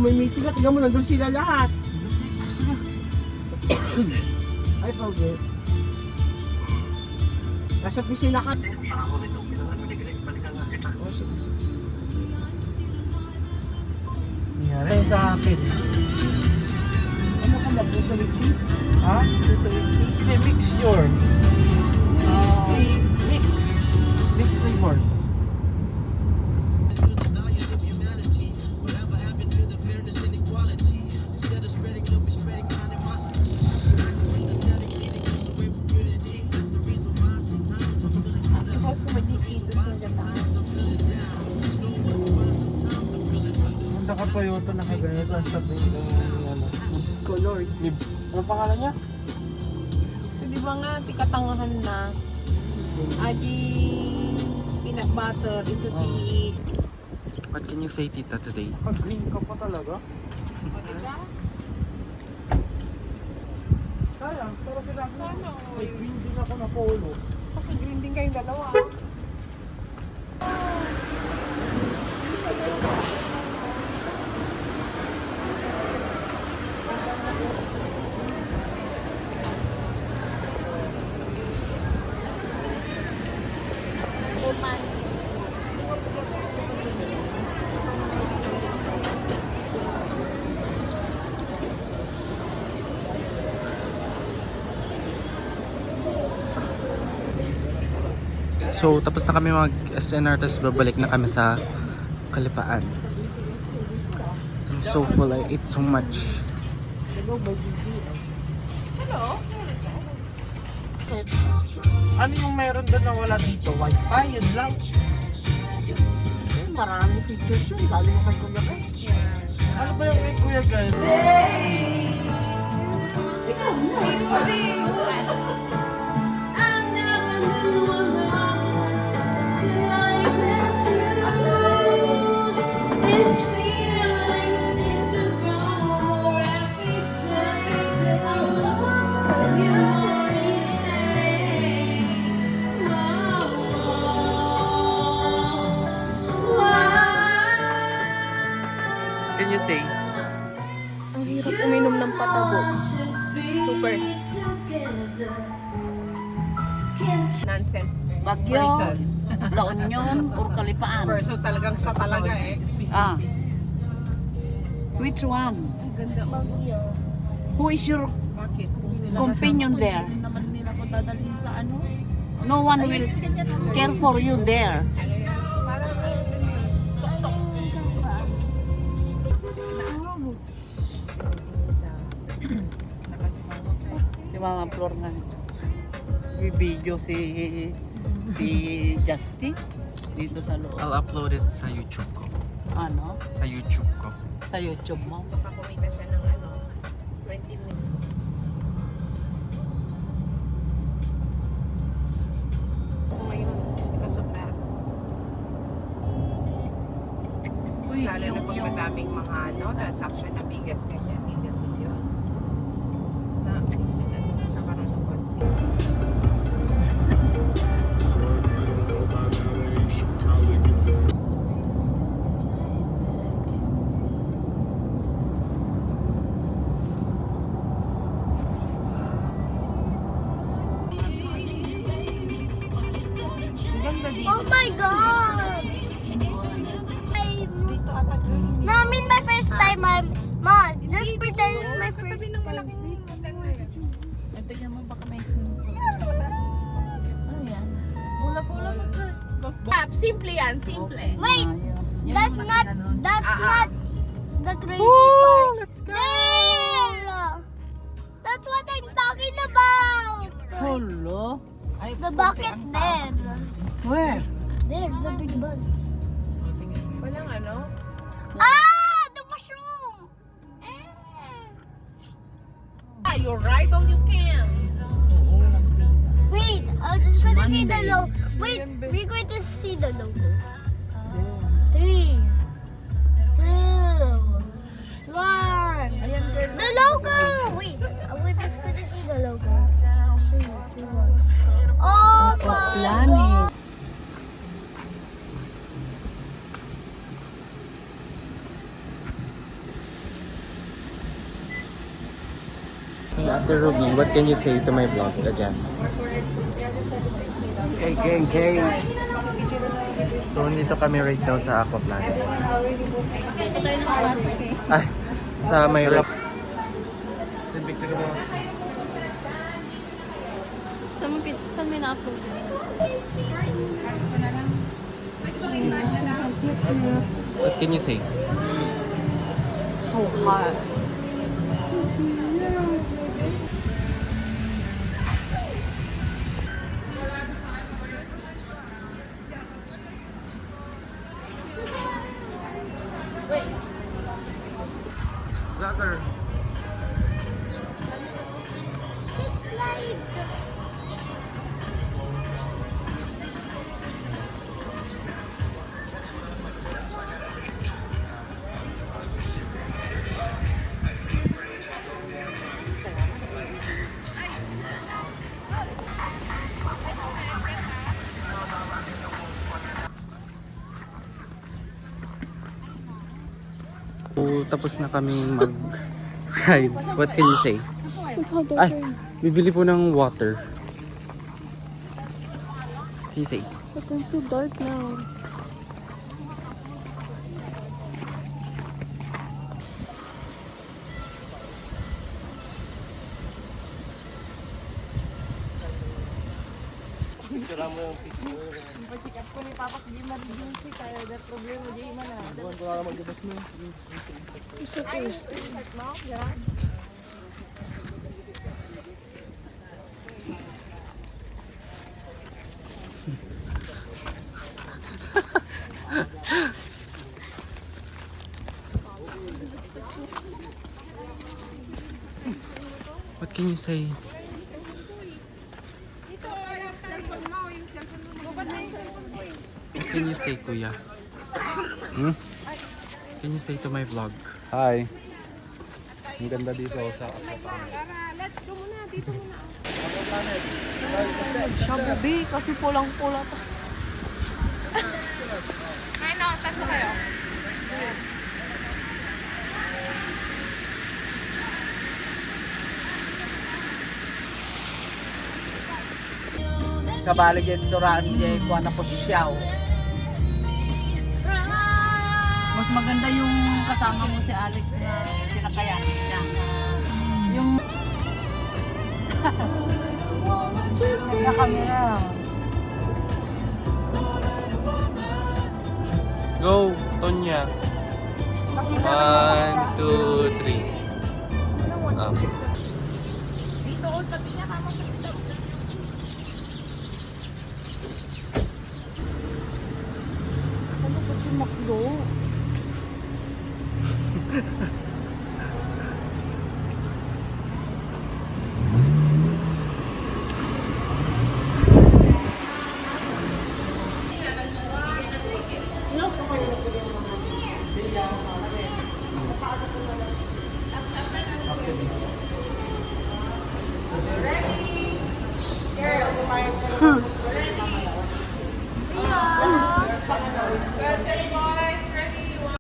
may meeting ka, tingnan mo, nandun sila lahat. Ay, pag-get. Nasa pisina ka. Oh, sige, sige. Nangyari sa akin. Ano ka ba? Buto with cheese? Ha? Buto with cheese? Hindi, mixture. Mix. Mix flavors. Punta ka Toyota na kaganito ang sabi ng ano. Color. Ano pangalan niya? Di ba nga, tikatangahan na. Adi, peanut butter, isuti. What can you say, Tita, today? Green ka pa talaga? O, diba? Kaya, pero sila Sana, may green din ako na polo. kasi green din kayong dalawa. So, tapos na kami mag-SNR, tapos babalik na kami sa Kalipaan. I'm so full, I ate so much. Ano yung meron doon na wala dito? Wi-Fi, yun lang. Maraming features yun. Galing mo kay Kuya Guys. Ano ba yung kay Kuya guys? Can you say? Ang hirap uminom ng patabo. Super. Nonsense. Bagyo, La Union, or Kalipaan? So talagang siya talaga eh. Ah. Which one? Who is your Bakit? Kung sila companion there? naman nila ko dadalhin sa ano? No one will care for you there. Ano yan? Parang Si Mama Flor nga. May video si Justin dito sa loob. I'll upload it sa YouTube ko. Ano? Sa YouTube ko. Sa YouTube mo. baka kumita siya ng ano, 20 minutes. Ngayon, because of that, Uy, lalo na pag madaming mga ano, transaction na bigas ganyan, million. Na, minsan nagkakaroon ng konti. Ang ganda dito. Oh my God! Dito ata green. No, I mean my first time. Mom, just pretend it's my first Tabi ng time. malaking dito. Ay, tignan mo baka may sinusunod. Ano yan? Pula-pula mo, girl. Simple yan, simple. Wait, Yan that's yung not ganon. the crazy part. Let's go! There! That's what I'm talking about. Hello? Ay, The bucket there. Where? There, the big bug. walang ano? Ah, the mushroom. Ah, you're right on you can. Wait, I'm just gonna see the logo. Wait, we're going to see the logo. 3, 2, 1. Ayan, girl. The logo! Wait, we're just gonna see the logo. 3, 2, 1. Oh my God! Ate Ruby, what can you say to my vlog again? Gang. So, nandito kami right now sa Aquaplanet. Ito tayo nakapasok eh. Ay, sa may rep. Saan may na-upload? What can you say? So hot. Vlogger. So, tapos na kaming mag-rides. What can you say? Ay, bibili po ng water. Can you say? Look, I'm so dark now. So thirsty. What can you say? What can you say, Kuya? Can you say to my vlog? Hi. Ang ganda dito sa Shabubi, kasi pulang-pula pa. Ano, tatlo kayo? Kabalig yung turaan niya kuha na po siyaw. Mas maganda yung kasama mo si Alex na sinakayanin niya. Yung ganda camera. Go, Tonya. 1, 2, 3. Up. Dito, tabi niya kamo sa dito. Ano ba yung McDo?